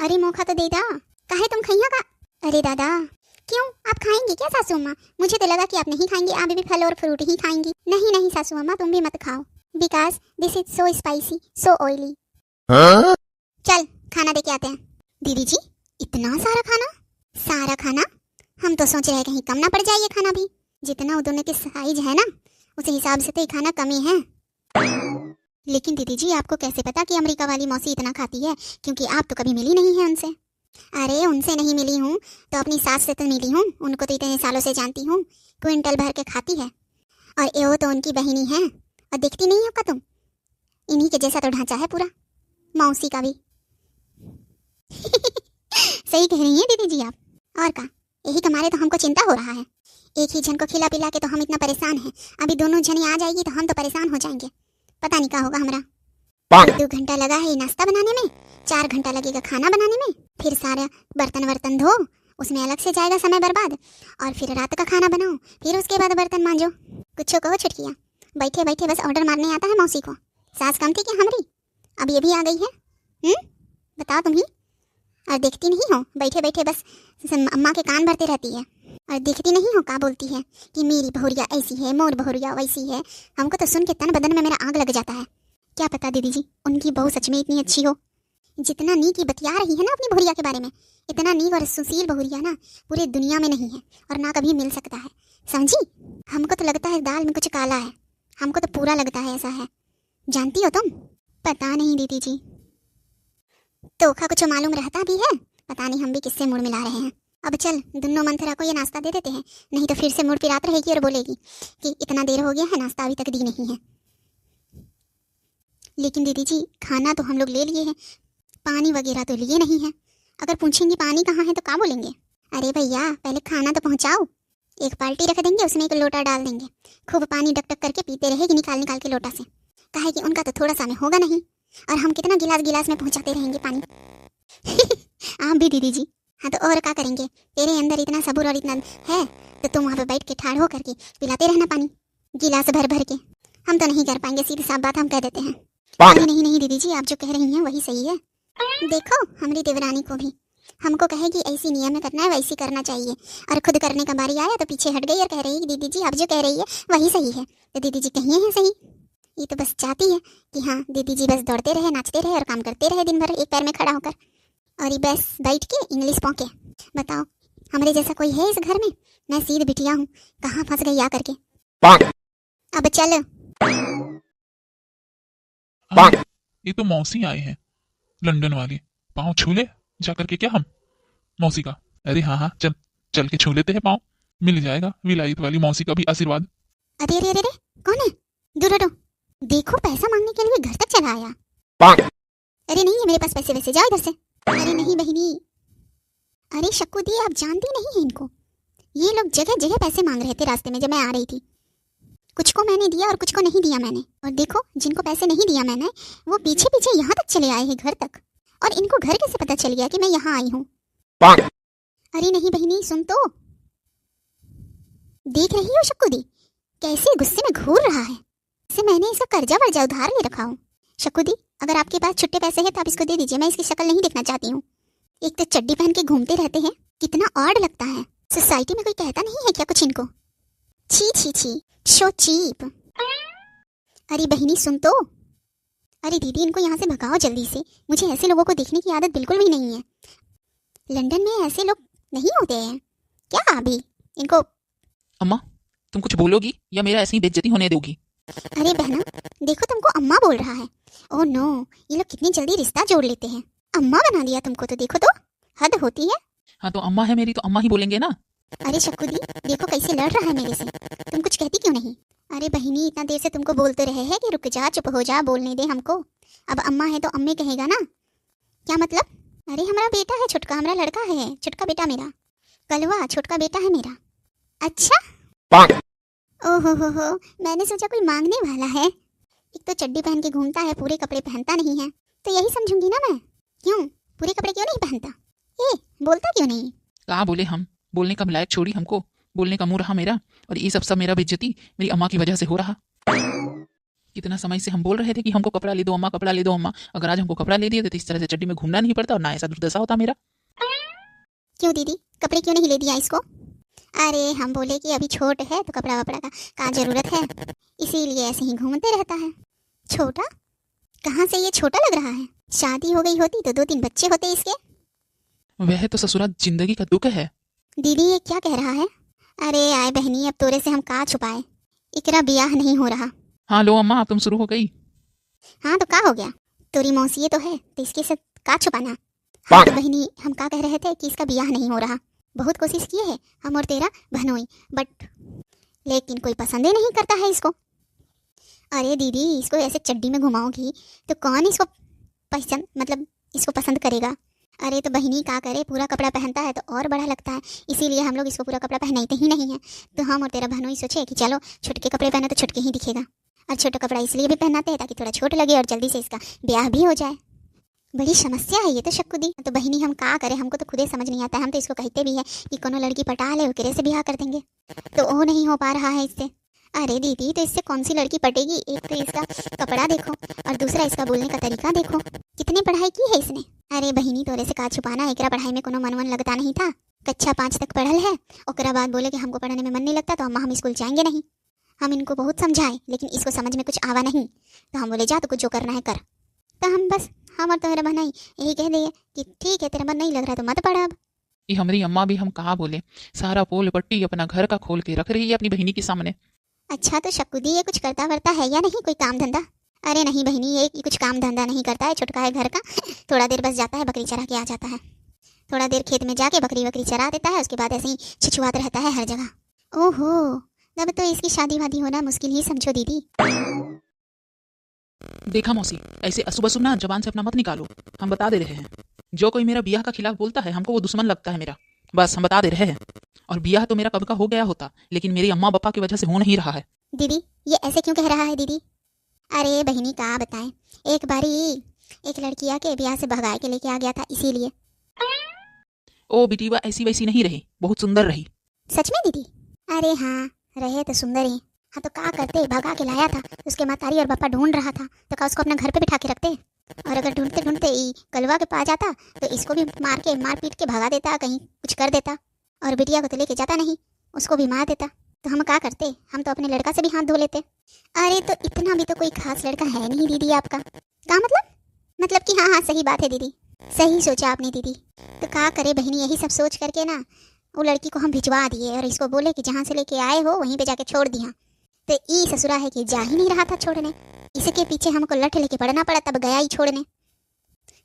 अरे मौका तो दे दा, काहे तुम खइया का? अरे दादा, क्यों आप खाएंगी क्या सासू अम्मा? मुझे तो लगा कि आप नहीं खाएंगी, आप भी फल और फ्रूट ही खाएंगी। नहीं नहीं सासू अम्मा, तुम भी मत खाओ, because this is so spicy, so oily. चल खाना दे के आते हैं। दीदी जी, इतना सारा खाना? सारा खाना? हम तो सोच रहे कहीं कम ना पड़ जाए ये खाना भी। जितना वो दोनों के साइज है ना, उस हिसाब से तो ये खाना कम ही है। लेकिन दीदी जी, आपको कैसे पता कि अमेरिका वाली मौसी इतना खाती है? क्योंकि आप तो कभी मिली नहीं है उनसे। अरे उनसे नहीं मिली हूँ तो अपनी सास से तो मिली हूँ, उनको तो इतने सालों से जानती हूँ। क्विंटल भर के खाती है, और ये तो उनकी बहनी है। और दिखती नहीं हो का तुम? इन्हीं के जैसा तो ढांचा है पूरा, मौसी का भी। सही कह रही हैं दीदी जी आप। और का, यही कमारे तो हमको चिंता हो रहा है। एक ही जन को खिला पिला के तो हम इतना परेशान हैं, अभी दोनों जनी आ जाएगी तो हम तो परेशान हो जाएंगे। पता नहीं क्या होगा हमारा। 2 घंटा लगा है नाश्ता बनाने में, 4 घंटा लगेगा खाना बनाने में, फिर सारा बर्तन वर्तन धो, उसमें अलग से जाएगा समय बर्बाद, और फिर रात का खाना बनाओ, फिर उसके बाद बर्तन मांजो। कुछ कहो छुटकिया, बैठे बैठे बस ऑर्डर मारने आता है मौसी को। सास कम थी क्या हमारी? अब ये भी आ गई है। बताओ तुम ही। और देखती नहीं हो, बैठे बैठे बस अम्मा के कान भरते रहती है। और देखती नहीं हो क्या बोलती है कि मेरी बहुरिया ऐसी है, मोर बहुरिया वैसी है। हमको तो सुन के तन बदन में मेरा आग लग जाता है। क्या पता दीदी जी, उनकी बहू सच में इतनी अच्छी हो। जितना नीक बतिया रही है ना अपनी बहुरिया के बारे में, इतना नीक और सुशील बहुरिया ना पूरी दुनिया में नहीं है, और ना कभी मिल सकता है, समझी? हमको तो लगता है दाल में कुछ काला है, हमको तो पूरा लगता है ऐसा है। जानती हो तुम? पता नहीं दीदी जी, तोखा कुछ मालूम रहता भी है, पता नहीं हम भी किससे मुड़ मिला रहे हैं। अब चल दुन्नो मंथरा को ये नाश्ता दे देते हैं, नहीं तो फिर से मुड़ पिरात रहेगी और बोलेगी कि इतना देर हो गया है, नाश्ता अभी तक दी नहीं है। लेकिन दीदी जी, खाना तो हम लोग ले लिए हैं, पानी वगैरह तो लिए नहीं है। अगर पूछेंगे पानी कहाँ है तो क्या बोलेंगे? अरे भैया, पहले खाना तो पहुँचाओ। एक बाल्टी रख देंगे, उसमें एक लोटा डाल देंगे, खूब पानी डक डक करके पीते रहेगी निकाल निकाल के लोटा से। कहे कि उनका तो थोड़ा सा में होगा नहीं, और हम कितना गिलास गिलास में पहुँचाते रहेंगे पानी। आप भी दीदी जी। हाँ तो और क्या करेंगे? तेरे अंदर इतना सबूर और इतना है तो तुम वहाँ पे बैठ के ठाड़ हो करके पिलाते रहना पानी, गिलास भर भर के। हम तो नहीं कर पाएंगे, सीधी साफ बात हम कह देते हैं। नहीं नहीं नहीं दीदी जी, आप जो कह रही हैं वही सही है। देखो हमारी देवरानी को भी, हमको कहेगी ऐसी नियम में करना है, वैसी करना चाहिए, और खुद करने का बारी आया तो पीछे हट गई और कह रही है कि दीदी जी आप जो कह रही है वही सही है। तो दीदी जी कहिए हैं सही। ये तो बस चाहती है कि हाँ दीदी जी बस दौड़ते रहे, नाचते रहे और काम करते रहे दिन भर एक पैर में खड़ा होकर, और ये बस बैठ के इंग्लिश पौके। बताओ हमारे जैसा कोई है इस घर में? मैं सीध बिटिया हूँ, कहाँ फंस गई आ करके। अब चल। ये तो मौसी आए हैं, लंदन वाली। पाँव छू ले जाकर के क्या हम मौसी का? अरे हाँ हाँ, चल चल के छू लेते हैं पाँव, मिल जाएगा विलायत वाली मौसी का भी आशीर्वाद। अरे अरे अरे, कौन है? दूर हटो। देखो पैसा मांगने के लिए घर तक चला आया। अरे नहीं है मेरे पास पैसे वैसे, जाओ इधर से। अरे नहीं बहनी। अरे शक्कू दी, आप जानती नहीं है इनको, ये लोग जगह जगह पैसे मांग रहे थे रास्ते में जब मैं आ रही थी। कुछ को मैंने दिया और कुछ को नहीं दिया मैंने, और देखो जिनको पैसे नहीं दिया मैंने वो पीछे पीछे यहाँ तक चले आए हैं, घर तक। और इनको घर कैसे पता चल गया कि मैं यहाँ आई हूँ? अरे नहीं बहनी, सुन तो। देख रही हो शक्कू दी कैसे गुस्से में घूर रहा है, जैसे मैंने इसका कर्जा वर्जा उधार ले रखा हूँ। शक्कू दी, अगर आपके पास छुट्टे पैसे हैं तो आप इसको दे दीजिए, मैं इसकी शक्ल नहीं देखना चाहती हूँ। एक तो चड्डी पहन के घूमते रहते हैं, कितना ऑड लगता है। सोसाइटी में कोई कहता नहीं है क्या कुछ इनको? छी छी छी, सो चीप। अरे बहनी सुन तो। अरे दीदी, इनको यहाँ से भगाओ जल्दी से, मुझे ऐसे लोगों को देखने की आदत बिल्कुल भी नहीं है। लंदन में ऐसे लोग नहीं होते हैं क्या अभी इनको? अम्मा, तुम कुछ बोलोगी या मेरा ऐसे ही बेइज्जती होने दोगी? अरे बहना, देखो तुमको अम्मा बोल रहा है। ओह नो, ये लोग कितनी जल्दी रिश्ता जोड़ लेते हैं। अम्मा बना दिया तुमको तो, देखो तो हद होती है। हाँ तो अम्मा है मेरी तो अम्मा ही बोलेंगे ना। अरे शक्कू दी, देखो कैसे लड़ रहा है मेरे से, तुम कुछ कहती क्यों नहीं? अरे बहनी, इतना देर से तुमको बोलते रहे हैं कि रुक जा, चुप हो जा, बोलने दे हमको। अब अम्मा है तो अम्मे कहेगा ना, क्या मतलब? अरे हमारा बेटा है छुटका, हमारा लड़का है छुटका बेटा मेरा, कलवा छोटका बेटा है मेरा। अच्छा, ओहो हो, मैंने सोचा कोई मांगने वाला है। एक तो चड्डी पहन के घूमता है, पूरे कपड़े पहनता नहीं है, तो यही समझूंगी ना मैं। क्यों पूरे कपड़े क्यों नहीं पहनता? बोलता क्यों नहीं? कहाँ बोले हम, बोलने का लायक छोड़ी हमको, बोलने का मुंह रहा मेरा, और ये सब मेरा बेइज्जती मेरी अम्मा की वजह से हो रहा। कितना समय से हम बोल रहे थे कि हमको कपड़ा ले दो अम्मा, कपड़ा ले दो अम्मा। अगर आज हमको कपड़ा ले दिए तो इस तरह से चड्डी में घूमना नहीं पड़ता और ना ऐसा दुर्दशा होता मेरा। क्यों दीदी, कपड़े क्यों नहीं ले दिया इसको? अरे हम बोले कि अभी छोट है तो कपड़ा वपड़ा का जरूरत है, इसीलिए ऐसे ही घूमते रहता है। छोटा? कहाँ से ये छोटा लग रहा है? शादी हो गई होती तो 2-3 बच्चे होते इसके। वह तो ससुरा जिंदगी का दुख है। दीदी ये क्या कह रहा है? अरे आए बहनी, अब तोरे से हम का छुपाए, इकरा ब्याह नहीं हो रहा। हाँ लो अम्मा, अब तुम शुरू हो गई। हाँ तो का हो गया, तोरी मौसी ये तो है तो इसके से का छुपाना। हाँ तो बहनी, हम का कह रहे थे कि इसका ब्याह नहीं हो रहा। बहुत कोशिश किए है हम और तेरा बहनोई, बट लेकिन कोई पसंद ही नहीं करता है इसको। अरे दीदी, इसको ऐसे चड्डी में घुमाओगी तो कौन इसको इसको पसंद करेगा? अरे तो बहनी का करे, पूरा कपड़ा पहनता है तो और बड़ा लगता है, इसीलिए हम लोग इसको पूरा कपड़ा पहनाते ही नहीं है। तो हम और तेरा बहनोई सोचे कि चलो छोटे कपड़े पहने तो छोटे ही दिखेगा, और छोटा कपड़ा इसलिए भी पहनाते हैं ताकि थोड़ा छोट लगे और जल्दी से इसका ब्याह भी हो जाए। बड़ी समस्या है ये तो शक्कुदी। तो बहनी हम का करें, हमको तो खुद ही समझ नहीं आता है। हम तो इसको कहते भी है कि कोनो लड़की पटा ले, ओकरे से ब्याह कर देंगे, तो वो नहीं हो पा रहा है इससे। अरे दीदी, तो इससे कौन सी लड़की पटेगी? एक तो इसका कपड़ा देखो और दूसरा इसका बोलने का तरीका देखो, कितनी पढ़ाई की है इसने। अरे बहिनी, तोरे से का छुपाना, एकरा पढ़ाई में कोनो मन लगता नहीं था। कक्षा 5 तक पढ़ल है, ओकरा बाद बोले कि हमको पढ़ने में मन नहीं लगता तो अम्मा हम स्कूल जाएंगे नहीं। हम इनको बहुत समझाए लेकिन इसको समझ में कुछ आवा नहीं, तो हम बोले जा तो कुछ जो करना है कर। तो हम और तुम्हारा बहनाई यही कह दिए कि ठीक है, तेरा मन नहीं लग रहा तो मत पढ़ अब। ये हमारी अम्मा भी हम कहा बोले, सारा पोल पट्टी अपना घर का खोल के रख रही है अपनी बहनी के सामने। अच्छा तो शक्कुदी ये कुछ करता वरता है या नहीं, कोई काम धंधा? अरे नहीं बहनी, ये कुछ काम धंधा नहीं करता है, छुटका है घर का। थोड़ा देर बस जाता है, बकरी चरा के आ जाता है, थोड़ा देर खेत में जाके बकरी चरा देता है, उसके बाद ऐसे ही छिछुआत रहता है हर जगह। ओहो, तब तो इसकी शादी वादी होना मुश्किल ही समझो दीदी। देखा मौसी, ऐसे अशुभ ना जबान से अपना मत निकालो। हम बता दे रहे हैं, जो कोई मेरा ब्याह का खिलाफ बोलता है हमको वो दुश्मन लगता है मेरा, बस हम बता दे रहे हैं। और ब्याह तो मेरा कब का हो गया होता, लेकिन मेरी अम्मा पापा की वजह से हो नहीं रहा है। दीदी ये ऐसे क्यों कह रहा है दीदी? अरे बहनी का बताएं, एक बारी एक लड़की आके ब्याह से भगा के लेके आ गया था, इसीलिए। ओ बिटिया ऐसी वैसी नहीं रही, बहुत सुंदर रही। सच में दीदी? अरे हाँ, रहे तो सुंदर ही। हाँ तो का करते, भगा के लाया था, उसके मातारी और पापा ढूंढ रहा था, तो का उसको अपना घर पे बिठा के रखते? और अगर ढूंढते ढूंढते कलवा के पास जाता तो इसको भी मार पीट के भगा देता, कहीं कुछ कर देता, और बिटिया को तो लेके जाता नहीं, उसको भी मार देता। तो हम क्या करते, हम तो अपने लड़का से भी हाथ धो लेते। अरे तो इतना भी तो कोई खास लड़का है नहीं दीदी आपका। क्या मतलब कि हाँ सही बात है दीदी, सही सोचा आपने दीदी। तो क्या करे बहनी, यही सब सोच करके ना वो लड़की को हम भिजवा दिए और इसको बोले कि जहाँ से लेके आए हो वहीं पे जाके छोड़ दिया। तो ई ससुरा है कि जा ही नहीं रहा था छोड़ने, इसके पीछे हमको लठ लेके पड़ना पड़ा, तब गया ही छोड़ने।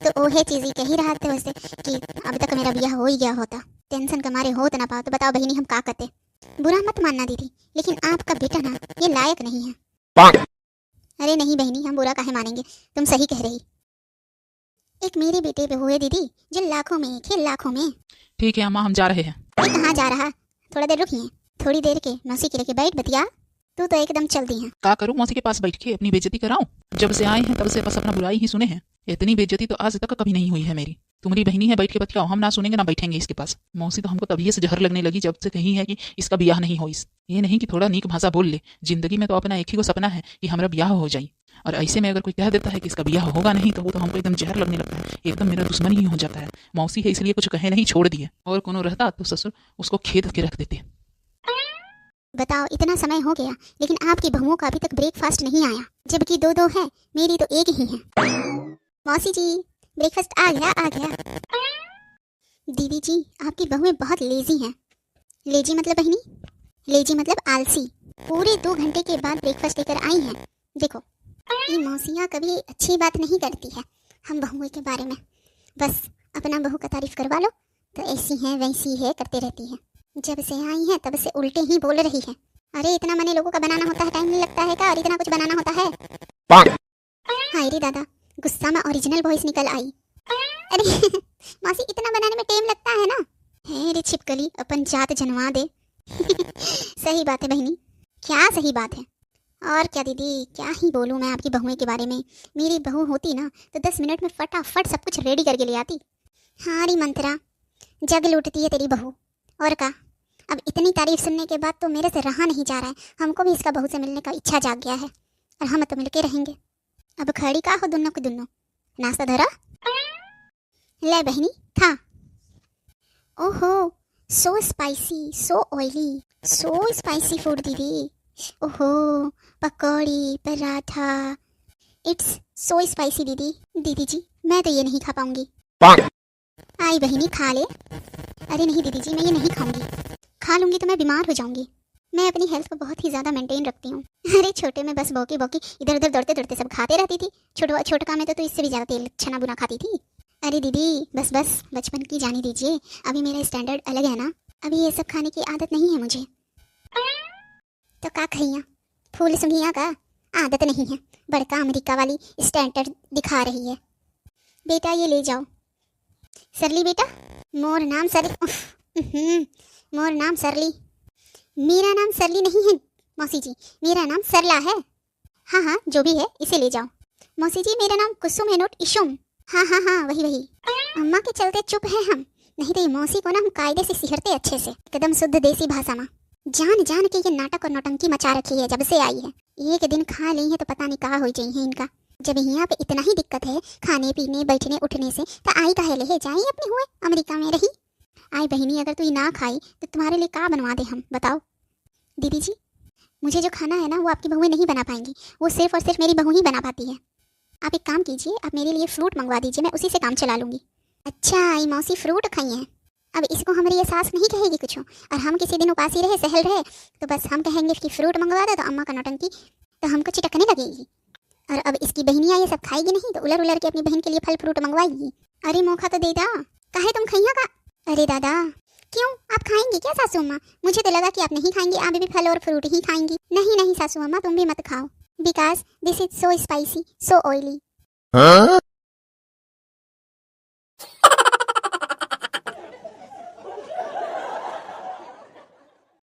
तो ओहे चीज़ ही कही रहा था उससे कि अब तक मेरा ब्याह हो ही गया होता, टेंशन के मारे हो तो ना पाओ। तो बताओ बहनी हम क्या करते? बुरा मत मानना दीदी, लेकिन आपका बेटा ना ये लायक नहीं है। अरे नहीं बहनी, हम बुरा काहे मानेंगे, तुम सही कह रही। एक मेरे बेटे पे हुए दीदी जो लाखों में खेल लाखों में। ठीक है अम्मा, हम जा रहे हैं। कहाँ जा रहा? थोड़ा देर रुकिए, थोड़ी देर के मौसी के लेके बैठ बतिया। तू तो एकदम चल दी है। क्या करूं, मौसी के पास बैठ के अपनी बेइज्जती कराऊं? जब से आए हैं तब से बस अपना बुराई ही सुने हैं। इतनी बेइज्जती तो आज तक कभी नहीं हुई है मेरी। तुम्हारी बहनी है, बैठ के बतियाओ, हम ना सुनेंगे ना बैठेंगे इसके पास। मौसी तो हमको तभी से जहर लगने लगी जब से कही है कि इसका ब्याह नहीं हो। इस ये नहीं कि थोड़ा नीक भाषा बोल ले, जिंदगी में तो अपना एक ही को सपना है कि हमारा ब्याह हो जाए, और ऐसे में अगर कोई कह देता है कि इसका ब्याह होगा नहीं तो वो तो हमको एकदम जहर लगने लगता है, एकदम मेरा दुश्मन ही हो जाता है। मौसी है इसलिए कुछ कहे नहीं, छोड़ दिए, और कोनो रहता तो ससुर उसको खेद के रख देते। बताओ इतना समय हो गया लेकिन आपकी बहुओं का अभी तक ब्रेकफास्ट नहीं आया, जबकि दो है, मेरी तो एक ही है। मौसी जी ब्रेकफास्ट आ गया। दीदी जी आपकी बहुएं बहुत लेजी हैं। लेजी मतलब बहनी? लेजी मतलब आलसी। पूरे 2 घंटे के बाद ब्रेकफास्ट लेकर आई हैं। देखो ये मौसियाँ कभी अच्छी बात नहीं करती है हम बहुओं के बारे में, बस अपना बहू का तारीफ करवा लो तो ऐसी है वैसी है करते रहती है। जब से आई है तब से उल्टे ही बोल रही है। अरे इतना मने लोगों का बनाना होता है, टाइम नहीं लगता है क्या? और इतना कुछ बनाना होता है? हाय रे दादा, गुस्सा में ओरिजिनल वॉइस निकल आई। अरे मासी इतना बनाने में टाइम लगता है ना? है रे छिपकली, अपन जात जनवा दे। सही बात है बहनी, क्या सही बात है। और क्या दीदी, क्या ही बोलूँ मैं आपकी बहुएं के बारे में। मेरी बहू होती ना तो 10 मिनट में फटाफट सब कुछ रेडी करके ले आती। हाँ री मंत्रा, जग लूटती है तेरी बहू। और का, अब इतनी तारीफ सुनने के बाद तो मेरे से रहा नहीं जा रहा है, हमको भी इसका बहू से मिलने का इच्छा जाग गया है। और हम तो मिलके रहेंगे। अब खड़ी का हो दोनों के दोनों। नाश्ता धरा ले बहनी खा। ओहो सो स्पाइसी सो ऑयली सो स्पाइसी फूड दीदी। ओहो पकौड़ी पराठा इट्स सो स्पाइसी दीदी। दीदी जी मैं तो ये नहीं खा पाऊंगी। आई बहनी खा ले। अरे नहीं दीदी जी मैं ये नहीं खाऊंगी, खा लूंगी तो मैं बीमार हो जाऊंगी। मैं अपनी हेल्थ को बहुत ही ज़्यादा मेंटेन रखती हूँ। अरे छोटे में बस बौकी बौकी इधर उधर दौड़ते दौड़ते सब खाते रहती थी। छोटका में तो इससे भी ज़्यादा तेल छना बुना खाती थी। अरे दीदी बस बचपन की जाने दीजिए, अभी मेरा स्टैंडर्ड अलग है ना, अभी ये सब खाने की आदत नहीं है मुझे। तो का खैया फूल सुंघिया का आदत नहीं है, बड़का अमेरिका वाली स्टैंडर्ड दिखा रही है। बेटा ये ले जाओ। सरली बेटा मोर नाम सरली मोर नाम सरली। मेरा नाम सरली नहीं है मौसी जी, मेरा नाम सरला है। हाँ हाँ जो भी है इसे ले जाओ। मौसी जी मेरा नाम कुसुम है नोट इशुम। हाँ हाँ हाँ वही। अम्मा के चलते चुप है हम, नहीं तो ये मौसी को ना हम कायदे से सिहरते अच्छे से, एकदम शुद्ध देसी भाषा में। जान के ये नाटक और नौटंकी मचा रखी है जब से आई है। एक दिन खा ली है तो पता नहीं कहाँ हो जाई है इनका। जब यहाँ पे इतना ही दिक्कत है खाने पीने बैठने उठने से, तो आई कहे ले जाई अपने हुए अमेरिका में रही। आई बहनी अगर तू ना खाई तो तुम्हारे लिए क्या बनवा दे हम बताओ। दीदी जी मुझे जो खाना है ना वो आपकी बहुएं नहीं बना पाएंगी, वो सिर्फ और सिर्फ मेरी बहू ही बना पाती है। आप एक काम कीजिए, आप मेरे लिए फ्रूट मंगवा दीजिए, मैं उसी से काम चला लूँगी। अच्छा आई मौसी फ्रूट खाई है, अब इसको हमारी ये सास नहीं कहेगी कुछ, और हम किसी दिन उपासी रहे सहल रहे तो बस हम कहेंगे कि फ्रूट मंगवा दो, तो अम्मा का नौटंकी तो हमको चिटकने लगेगी। और अब इसकी बहनियाँ ये सब खाएगी नहीं तो उलर के अपनी बहन के लिए फल फ्रूट मंगवाएगी। अरे मौका तो दे दा, काहे तुम खैया का। अरे दादा क्यों आप खाएंगी क्या सासू अम्मा? मुझे तो लगा कि आप नहीं खाएंगी, आप भी फल और फ्रूट ही खाएंगी। नहीं सासू अम्मा तुम भी मत खाओ, because this is so spicy so oily.